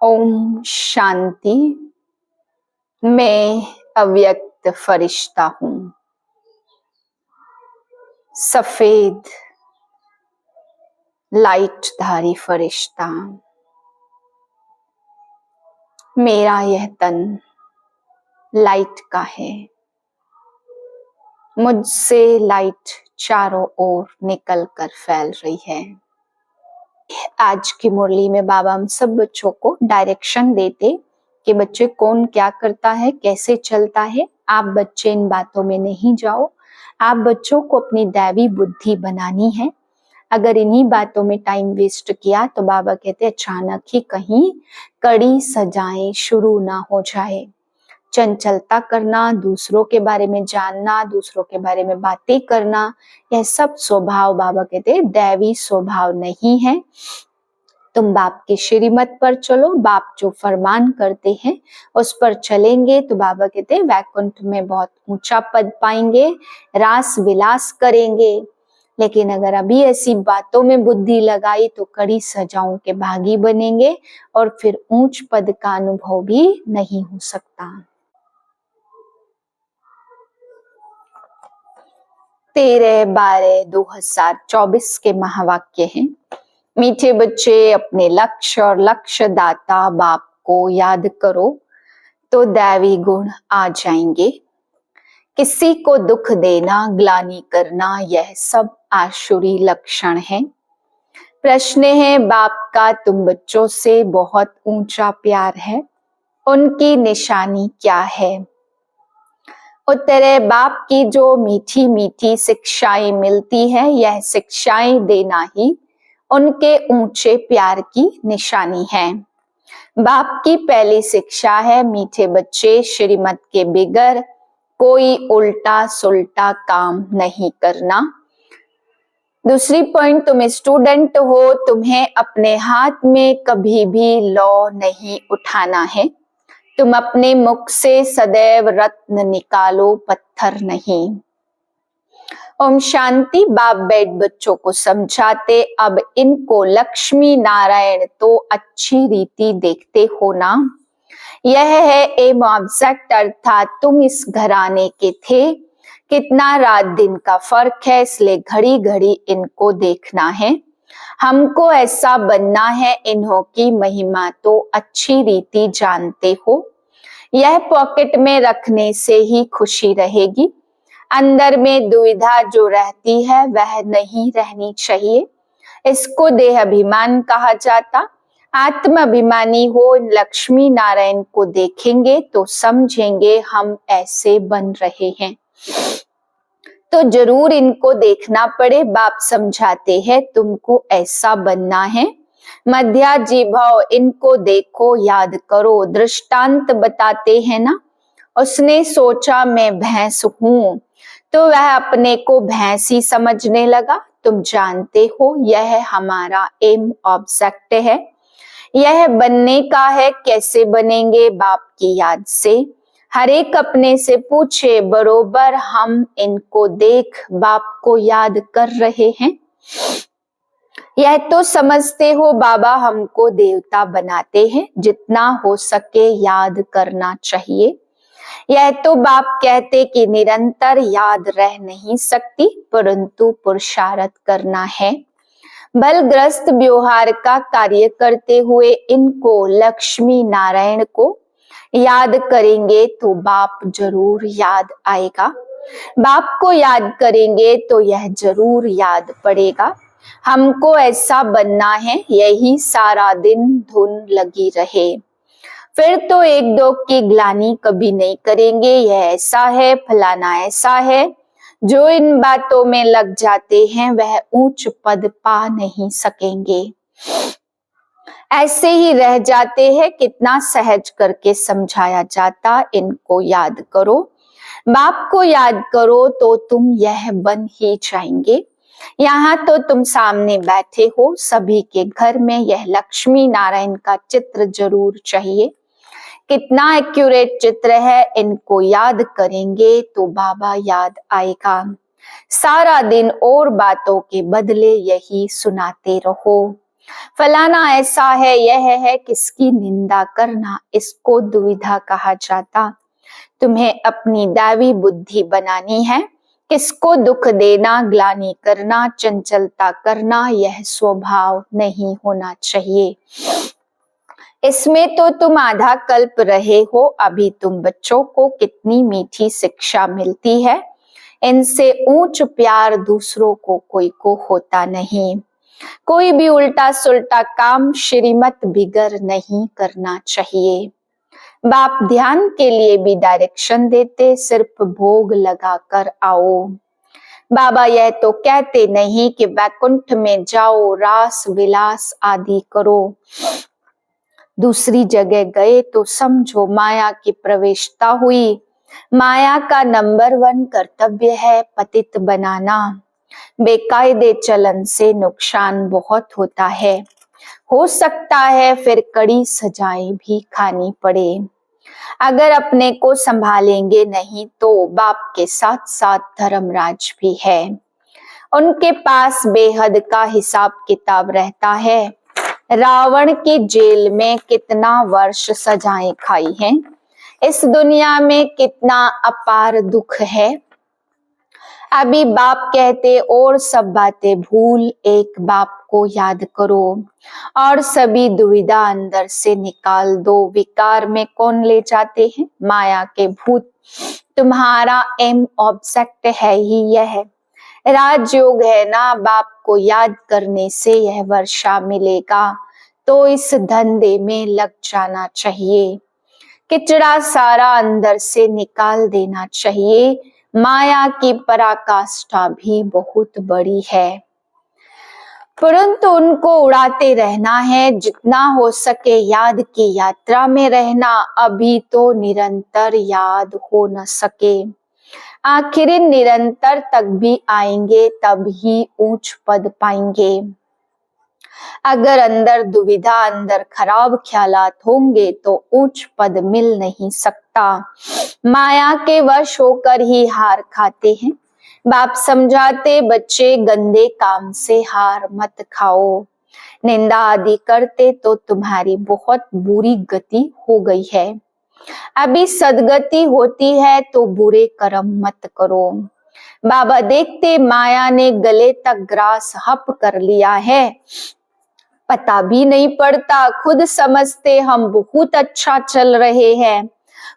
ओम शांति। मैं अव्यक्त फरिश्ता हूँ, सफेद लाइटधारी फरिश्ता। मेरा यह तन लाइट का है, मुझसे लाइट चारों ओर निकल कर फैल रही है। आज की मुरली में बाबा हम सब बच्चों को डायरेक्शन देते कि बच्चे कौन क्या करता है, कैसे चलता है। आप बच्चे इन बातों में नहीं जाओ, आप बच्चों को अपनी दैवी बुद्धि बनानी है। अगर इन्हीं बातों में टाइम वेस्ट किया तो बाबा कहते अचानक ही कहीं कड़ी सजाएं शुरू ना हो जाए। चंचलता करना, दूसरों के बारे में जानना, दूसरों के बारे में बातें करना, यह सब स्वभाव बाबा कहते दैवी स्वभाव नहीं है। तुम बाप के श्रीमत पर चलो, बाप जो फरमान करते हैं उस पर चलेंगे तो बाबा कहते हैं वैकुंठ में बहुत ऊंचा पद पाएंगे, रास विलास करेंगे। लेकिन अगर अभी ऐसी बातों में बुद्धि लगाई तो कड़ी सजाओं के भागी बनेंगे और फिर ऊंच पद का अनुभव भी नहीं हो सकता। 13/12/2024 के महावाक्य हैं। मीठे बच्चे, अपने लक्ष्य और लक्ष्य दाता बाप को याद करो तो दैवी गुण आ जाएंगे। किसी को दुख देना, ग्लानि करना, यह सब आसुरी लक्षण है। प्रश्न है बाप का तुम बच्चों से बहुत ऊंचा प्यार है, उनकी निशानी क्या है? उत्तर है बाप की जो मीठी मीठी शिक्षाएं मिलती है, यह शिक्षाएं देना ही उनके ऊंचे प्यार की निशानी है। बाप की पहली शिक्षा है मीठे बच्चे, श्रीमत के बिगर कोई उल्टा सुल्टा काम नहीं करना। दूसरी पॉइंट, तुम स्टूडेंट हो, तुम्हें अपने हाथ में कभी भी लौ नहीं उठाना है। तुम अपने मुख से सदैव रत्न निकालो, पत्थर नहीं। ओम शांति। बाप बैठ बच्चों को समझाते, अब इनको लक्ष्मी नारायण तो अच्छी रीति देखते हो ना। यह है एम ऑब्जेक्ट, अर्थात तुम इस घराने के थे। कितना रात दिन का फर्क है, इसलिए घड़ी घड़ी इनको देखना है। हमको ऐसा बनना है, इन्हों की महिमा तो अच्छी रीति जानते हो। यह पॉकेट में रखने से ही खुशी रहेगी। अंदर में दुविधा जो रहती है वह नहीं रहनी चाहिए। इसको देह अभिमान कहा जाता। आत्म अभिमानी हो, लक्ष्मी नारायण को देखेंगे तो समझेंगे हम ऐसे बन रहे हैं, तो जरूर इनको देखना पड़े। बाप समझाते हैं तुमको ऐसा बनना है। मध्या जीभव, इनको देखो, याद करो। दृष्टांत बताते हैं ना, उसने सोचा मैं भैंस हूं तो वह अपने को भैंस ही समझने लगा। तुम जानते हो यह हमारा एम ऑब्जेक्ट है, यह बनने का है। कैसे बनेंगे? बाप की याद से। हर एक अपने से पूछे, बरोबर हम इनको देख बाप को याद कर रहे हैं। यह तो समझते हो बाबा हमको देवता बनाते हैं, जितना हो सके याद करना चाहिए। यह तो बाप कहते कि निरंतर याद रह नहीं सकती, परंतु पुरुषार्थ करना है। बलग्रस्त व्यवहार का कार्य करते हुए इनको लक्ष्मी नारायण को याद करेंगे तो बाप जरूर याद आएगा। बाप को याद करेंगे तो यह जरूर याद पड़ेगा। हमको ऐसा बनना है, यही सारा दिन धुन लगी रहे। फिर तो एक दो की ग्लानि कभी नहीं करेंगे। यह ऐसा है, फलाना ऐसा है। जो इन बातों में लग जाते हैं वह ऊंच पद पा नहीं सकेंगे, ऐसे ही रह जाते हैं। कितना सहज करके समझाया जाता, इनको याद करो। बाप को याद करो तो तुम यह बन ही जाएंगे। यहाँ तो तुम सामने बैठे हो, सभी के घर में यह लक्ष्मी नारायण का चित्र जरूर चाहिए। कितना एक्यूरेट चित्र है, इनको याद करेंगे तो बाबा याद आएगा। सारा दिन और बातों के बदले यही सुनाते रहो। फलाना ऐसा है, यह है, किसकी निंदा करना, इसको दुविधा कहा जाता। तुम्हें अपनी दैवी बुद्धि बनानी है। किसको दुख देना, ग्लानि करना, चंचलता करना, यह स्वभाव नहीं होना चाहिए। इसमें तो तुम आधा कल्प रहे हो, अभी तुम बच्चों को कितनी मीठी शिक्षा मिलती है। इनसे ऊंच प्यार दूसरों को कोई को होता नहीं। कोई भी उल्टा सुल्टा काम श्रीमत बिगर नहीं करना चाहिए। बाप ध्यान के लिए भी डायरेक्शन देते, सिर्फ भोग लगा कर आओ। बाबा यह तो कहते नहीं कि वैकुंठ में जाओ, रास विलास आदि करो। दूसरी जगह गए तो समझो माया की प्रवेशता हुई। माया का नंबर 1 कर्तव्य है पतित बनाना। बेकायदे चलन से नुकसान बहुत होता है। हो सकता है फिर कड़ी सजाएं भी खानी पड़े। अगर अपने को संभालेंगे नहीं तो बाप के साथ साथ धर्मराज भी है। उनके पास बेहद का हिसाब किताब रहता है। रावण की जेल में कितना वर्ष सजाएं खाई हैं। इस दुनिया में कितना अपार दुख है। अभी बाप कहते और सब बातें भूल एक बाप को याद करो और सभी दुविधा अंदर से निकाल दो। विकार में कौन ले जाते हैं? माया के भूत। तुम्हारा एम ऑब्जेक्ट है ही यह। राजयोग है ना, बाप को याद करने से यह वर्षा मिलेगा। तो इस धंधे में लग जाना चाहिए। किचड़ा सारा अंदर से निकाल देना चाहिए। माया की पराकाष्ठा भी बहुत बड़ी है, परंतु उनको उड़ाते रहना है। जितना हो सके याद की यात्रा में रहना। अभी तो निरंतर याद हो न सके, आखिर निरंतर तक भी आएंगे, तब ही ऊंच पद पाएंगे। अगर अंदर दुविधा, अंदर खराब ख्यालात होंगे तो ऊंच पद मिल नहीं सकता। माया के वश होकर ही हार खाते हैं। बाप समझाते, बच्चे गंदे काम से हार मत खाओ। निंदा आदि करते तो तुम्हारी बहुत बुरी गति हो गई है। अभी सदगति होती है तो बुरे कर्म मत करो। बाबा देखते माया ने गले तक ग्रास हप कर लिया है, पता भी नहीं पड़ता। खुद समझते हम बहुत अच्छा चल रहे हैं,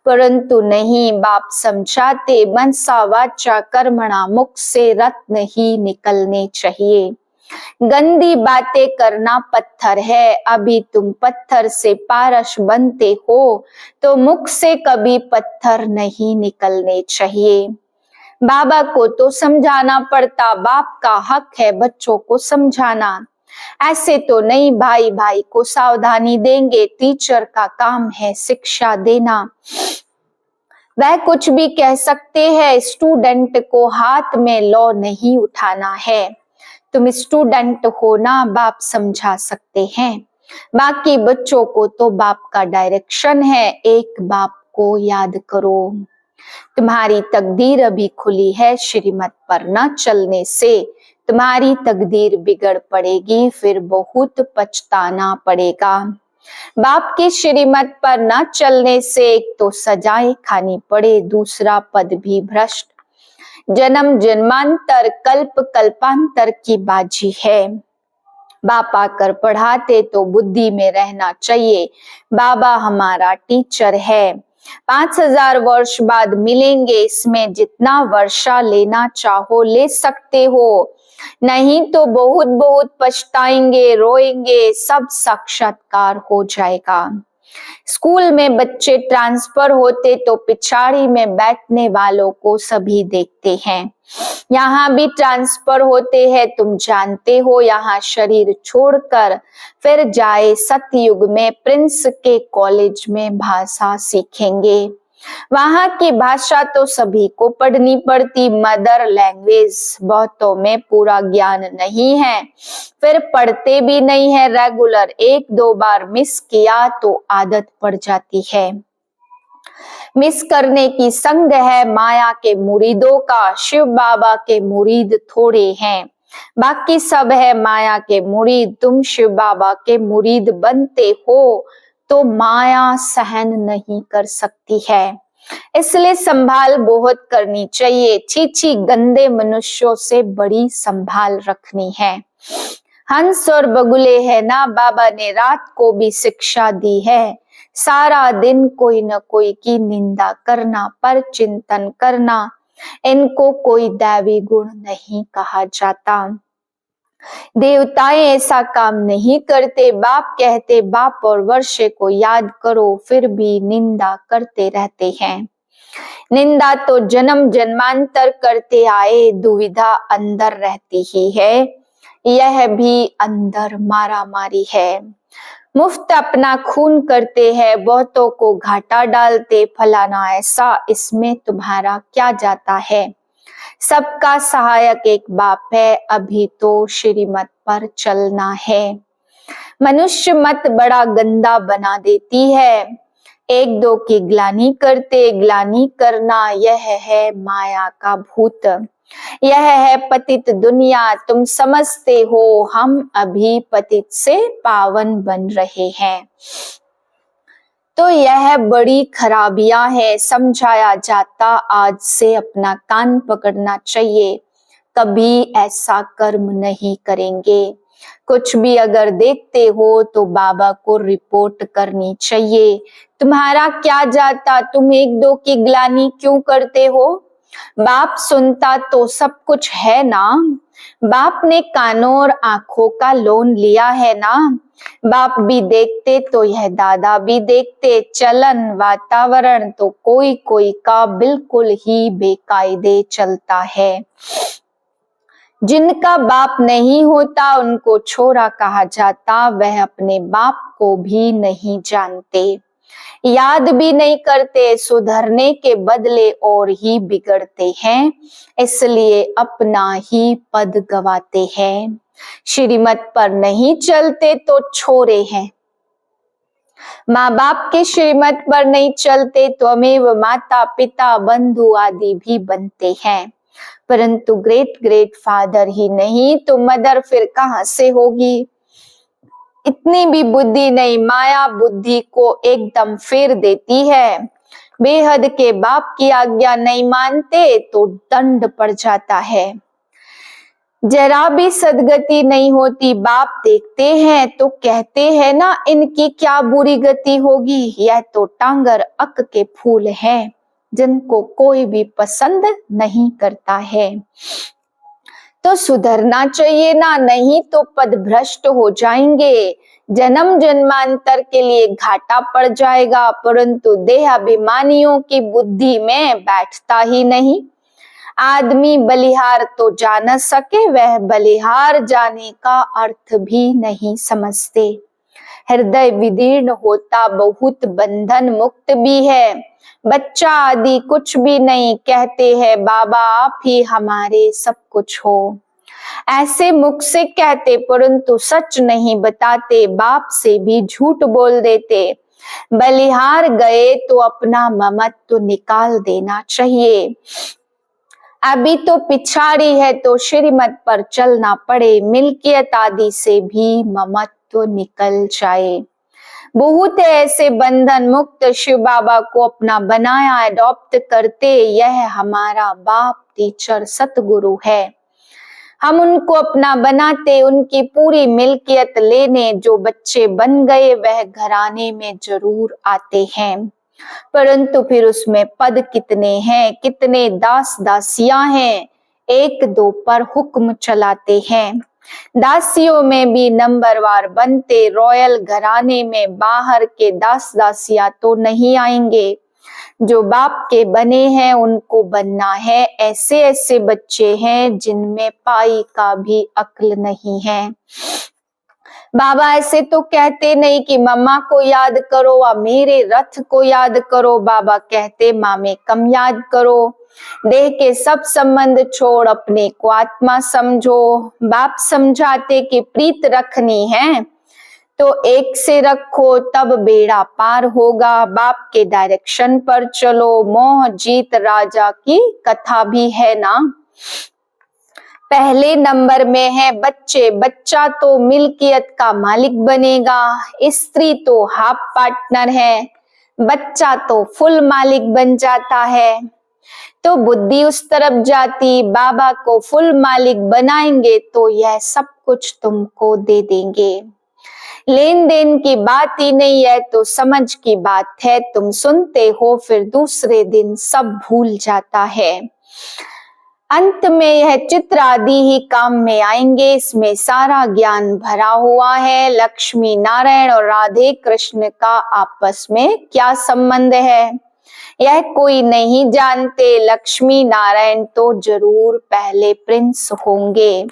परंतु नहीं। बाप समझाते, मनसा वाचा कर्मणा, मुख से रत्न ही निकलने चाहिए। गंदी बातें करना पत्थर है। अभी तुम पत्थर से पारस बनते हो तो मुख से कभी पत्थर नहीं निकलने चाहिए। बाबा को तो समझाना पड़ता, बाप का हक है बच्चों को समझाना। ऐसे तो नहीं भाई भाई को सावधानी देंगे। टीचर का काम है शिक्षा देना। वह कुछ भी कह सकते हैं, स्टूडेंट को हाथ में लॉ नहीं उठाना है। तुम स्टूडेंट हो ना, बाप समझा सकते हैं। बाकी बच्चों को तो बाप का डायरेक्शन है। एक बाप को याद करो। तुम्हारी तकदीर अभी खुली है, श्रीमत पर न चलने से तुम्हारी तकदीर बिगड़ पड़ेगी, फिर बहुत पछताना पड़ेगा। बाप की श्रीमत पर न चलने से एक तो सजाएं खानी पड़े, दूसरा पद भी भ्रष्ट। जन्म जन्मांतर कल्प कल्पांतर की बाजी है। बाप आकर पढ़ाते तो बुद्धि में रहना चाहिए, बाबा हमारा टीचर है। 5000 वर्ष बाद मिलेंगे, इसमें जितना वर्षा लेना चाहो ले सकते हो, नहीं तो बहुत बहुत पछताएंगे, रोएंगे, सब साक्षात्कार हो जाएगा। स्कूल में बच्चे ट्रांसफर होते तो पिछाड़ी में बैठने वालों को सभी देखते हैं। यहाँ भी ट्रांसफर होते हैं, तुम जानते हो। यहाँ शरीर छोड़कर फिर जाए सतयुग में प्रिंस के कॉलेज में भाषा सीखेंगे। वहां की भाषा तो सभी को पढ़नी पड़ती, मदर लैंग्वेज। बहुतों में पूरा ज्ञान नहीं है, फिर पढ़ते भी नहीं है रेगुलर। 1-2 बार मिस किया तो आदत पड़ जाती है। मिस करने की संग है माया के मुरीदों का, शिव बाबा के मुरीद थोड़े हैं। बाकी सब है माया के मुरीद। तुम शिव बाबा के मुरीद बनते हो तो माया सहन नहीं कर सकती है, इसलिए संभाल बहुत करनी चाहिए। चीची गंदे मनुष्यों से बड़ी संभाल रखनी है। हंस और बगुले है ना, बाबा ने रात को भी शिक्षा दी है। सारा दिन कोई न कोई की निंदा करना, पर चिंतन करना, इनको कोई दैवी गुण नहीं कहा जाता। देवताएं ऐसा काम नहीं करते। बाप कहते बाप और वर्षे को याद करो, फिर भी निंदा करते रहते हैं। निंदा तो जन्म जन्मांतर करते आए, दुविधा अंदर रहती ही है, यह भी अंदर मारा मारी है। मुफ्त अपना खून करते हैं, बहुतों को घाटा डालते, फलाना ऐसा, इसमें तुम्हारा क्या जाता है। सबका सहायक एक बाप है, अभी तो श्रीमत पर चलना है। मनुष्य मत बड़ा गंदा बना देती है, एक दो की ग्लानि करते, ग्लानि करना यह है माया का भूत। यह है पतित दुनिया, तुम समझते हो हम अभी पतित से पावन बन रहे हैं। तो यह बड़ी खराबियां है, समझाया जाता आज से अपना कान पकड़ना चाहिए। कभी ऐसा कर्म नहीं करेंगे। कुछ भी अगर देखते हो तो बाबा को रिपोर्ट करनी चाहिए। तुम्हारा क्या जाता, तुम एक दो की ग्लानि क्यों करते हो। बाप सुनता तो सब कुछ है ना। बाप ने कानों और आंखों का लोन लिया है ना। बाप भी देखते तो यह दादा भी देखते। चलन वातावरण तो कोई कोई का बिल्कुल ही बेकायदे चलता है। जिनका बाप नहीं होता उनको छोरा कहा जाता, वह अपने बाप को भी नहीं जानते, याद भी नहीं करते, सुधरने के बदले और ही बिगड़ते हैं, इसलिए अपना ही पद गवाते हैं। श्रीमत पर नहीं चलते तो छोरे हैं। माँ बाप के श्रीमत पर नहीं चलते तो अमेव माता पिता बंधु आदि भी बनते हैं, परंतु ग्रेट ग्रेट फादर ही नहीं तो मदर फिर कहां से होगी। इतनी भी बुद्धि नहीं, माया बुद्धि को एकदम फेर देती है। बेहद के बाप की आज्ञा नहीं मानते तो दंड पड़ जाता है। जरा भी सदगति नहीं होती, बाप देखते हैं तो कहते हैं ना इनकी क्या बुरी गति होगी। यह तो टांगर अक के फूल हैं, जिनको कोई भी पसंद नहीं करता है। तो सुधरना चाहिए ना, नहीं तो पद भ्रष्ट हो जाएंगे, जन्म जन्मांतर के लिए घाटा पड़ जाएगा। परंतु देहाभिमानियों की बुद्धि में बैठता ही नहीं। आदमी बलिहार तो जा न सके, वह बलिहार जाने का अर्थ भी नहीं समझते। हृदय विदीर्ण होता बहुत, बंधन मुक्त भी है। बच्चा आदि कुछ भी नहीं, कहते हैं बाबा आप ही हमारे सब कुछ हो। ऐसे मुख से कहते परंतु सच नहीं बताते, बाप से भी झूठ बोल देते। बलिहार गए तो अपना ममत्व निकाल देना चाहिए। अभी तो पिछाड़ी है तो श्रीमत पर चलना पड़े, मिल्कियत आदि से भी ममत्व निकल जाए। बहुत ऐसे बंधन मुक्त शिव बाबा को अपना बनाया, अडॉप्ट करते। यह हमारा बाप टीचर सतगुरु है, हम उनको अपना बनाते, उनकी पूरी मिल्कियत लेने। जो बच्चे बन गए वह घराने में जरूर आते हैं, परंतु फिर उसमें पद कितने हैं, कितने दास दासियां हैं, एक दो पर हुक्म चलाते हैं। दासियों में भी नंबरवार बनते, रॉयल घराने में बाहर के दास दासियां तो नहीं आएंगे। जो बाप के बने हैं उनको बनना है। ऐसे ऐसे बच्चे हैं जिनमें पाई का भी अक्ल नहीं है। बाबा ऐसे तो कहते नहीं कि मम्मा को याद करो व मेरे रथ को याद करो। बाबा कहते माँ में कम याद करो, देह के सब संबंध छोड़ अपने को आत्मा समझो। बाप समझाते कि प्रीत रखनी है तो एक से रखो, तब बेड़ा पार होगा। बाप के डायरेक्शन पर चलो। मोह जीत राजा की कथा भी है ना। पहले नंबर में है बच्चे, बच्चा तो मिल्कियत का मालिक बनेगा, स्त्री तो हाफ पार्टनर है, बच्चा तो फुल मालिक बन जाता है। तो बुद्धि उस तरफ जाती, बाबा को फुल मालिक बनाएंगे तो यह सब कुछ तुमको दे देंगे। लेन देन की बात ही नहीं है तो समझ की बात है, तुम सुनते हो फिर दूसरे दिन सब भूल जाता है। अंत में यह चित्र आदि ही काम में आएंगे, इसमें सारा ज्ञान भरा हुआ है। लक्ष्मी नारायण और राधे कृष्ण का आपस में क्या संबंध है यह कोई नहीं जानते। लक्ष्मी नारायण तो जरूर पहले प्रिंस होंगे।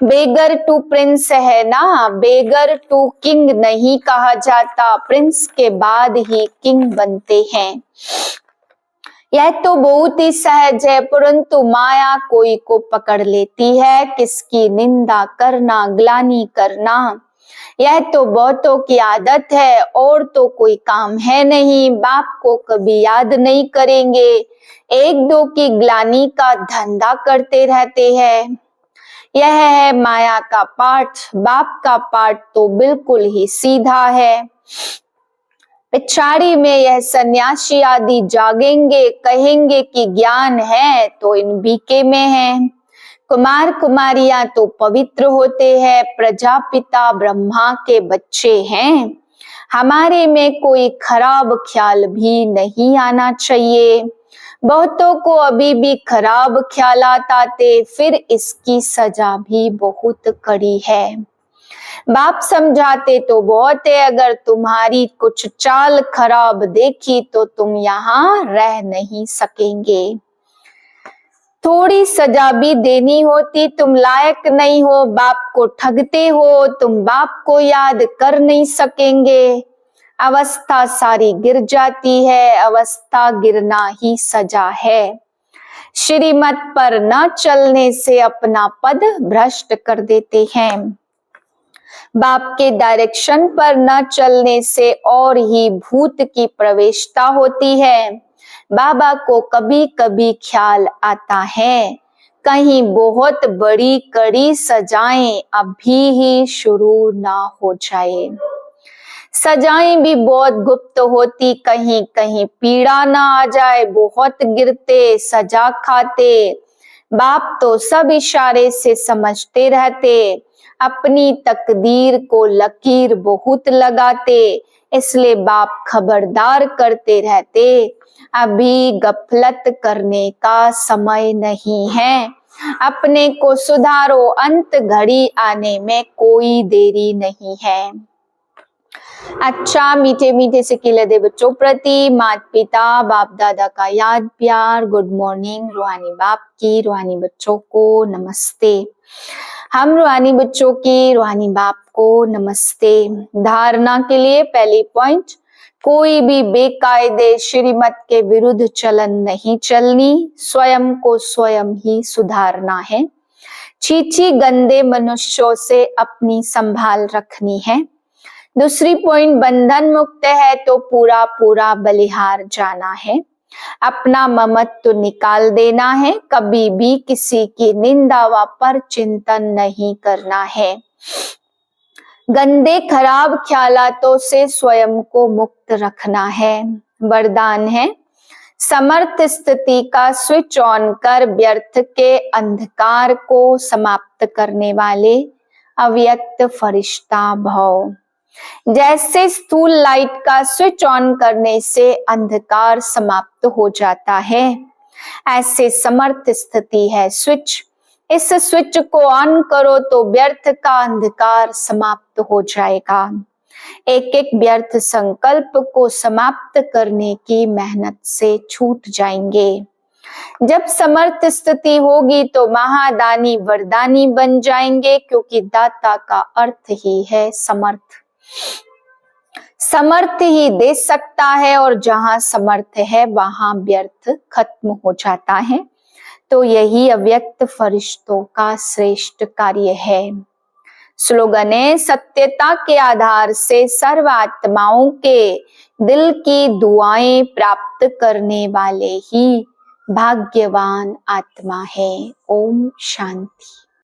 बेगर टू प्रिंस है ना, बेगर टू किंग नहीं कहा जाता, प्रिंस के बाद ही किंग बनते हैं। यह तो बहुत ही सहज है, परंतु माया कोई को पकड़ लेती है। किसकी निंदा करना, ग्लानि करना, यह तो बहुतों की आदत है और तो कोई काम है नहीं। बाप को कभी याद नहीं करेंगे, एक दो की ग्लानि का धंधा करते रहते हैं। यह है माया का पाठ। बाप का पाठ तो बिल्कुल ही सीधा है। पिछाड़ी में यह सन्यासी आदि जागेंगे, कहेंगे कि ज्ञान है तो इन बीके में है। कुमार कुमारियां तो पवित्र होते हैं, प्रजापिता ब्रह्मा के बच्चे हैं। हमारे में कोई खराब ख्याल भी नहीं आना चाहिए। बहुतों को अभी भी खराब ख्यालात आते, फिर इसकी सजा भी बहुत कड़ी है। बाप समझाते तो बहुत है, अगर तुम्हारी कुछ चाल खराब देखी तो तुम यहाँ रह नहीं सकेंगे। थोड़ी सजा भी देनी होती, तुम लायक नहीं हो, बाप को ठगते हो, तुम बाप को याद कर नहीं सकेंगे। अवस्था सारी गिर जाती है, अवस्था गिरना ही सजा है। श्रीमत पर न चलने से अपना पद भ्रष्ट कर देते हैं। बाप के डायरेक्शन पर न चलने से और ही भूत की प्रवेशता होती है। बाबा को कभी कभी ख्याल आता है कहीं बहुत बड़ी कड़ी सजाएं अभी ही शुरू ना हो जाए। सजाएं भी बहुत गुप्त होती, कहीं कहीं पीड़ा ना आ जाए। बहुत गिरते, सजा खाते, बाप तो सब इशारे से समझते रहते। अपनी तकदीर को लकीर बहुत लगाते, इसलिए बाप खबरदार करते रहते, अभी गफलत करने का समय नहीं है। अपने को सुधारो, अंत घड़ी आने में कोई देरी नहीं है। अच्छा मीठे मीठे से खिलते बच्चों प्रति माता पिता बाप दादा का याद प्यार। Good morning. रूहानी बाप की रूहानी बच्चों को नमस्ते। हम रूहानी बच्चों की रूहानी बाप को नमस्ते। धारणा के लिए पहली पॉइंट, कोई भी बेकायदे श्रीमत के विरुद्ध चलन नहीं चलनी, स्वयं को स्वयं ही सुधारना है। चीची गंदे मनुष्यों से अपनी संभाल रखनी है। दूसरी पॉइंट, बंधन मुक्त है तो पूरा पूरा बलिहार जाना है। अपना ममत्व निकाल देना है, कभी भी किसी की निंदा व पर चिंतन नहीं करना है। गंदे खराब ख्यालातों से स्वयं को मुक्त रखना है। वरदान है, समर्थ स्थिति का स्विच ऑन कर व्यर्थ के अंधकार को समाप्त करने वाले अव्यक्त फरिश्ता भव। जैसे स्थूल लाइट का स्विच ऑन करने से अंधकार समाप्त हो जाता है, ऐसे समर्थ स्थिति है स्विच। इस स्विच को ऑन करो तो व्यर्थ का अंधकार समाप्त हो जाएगा। एक एक व्यर्थ संकल्प को समाप्त करने की मेहनत से छूट जाएंगे। जब समर्थ स्थिति होगी तो महादानी वरदानी बन जाएंगे, क्योंकि दाता का अर्थ ही है समर्थ। समर्थ ही दे सकता है और जहां समर्थ है वहां व्यर्थ खत्म हो जाता है। तो यही अव्यक्त फरिश्तों का श्रेष्ठ कार्य है। स्लोगन है, सत्यता के आधार से सर्व आत्माओं के दिल की दुआएं प्राप्त करने वाले ही भाग्यवान आत्मा है। ओम शांति।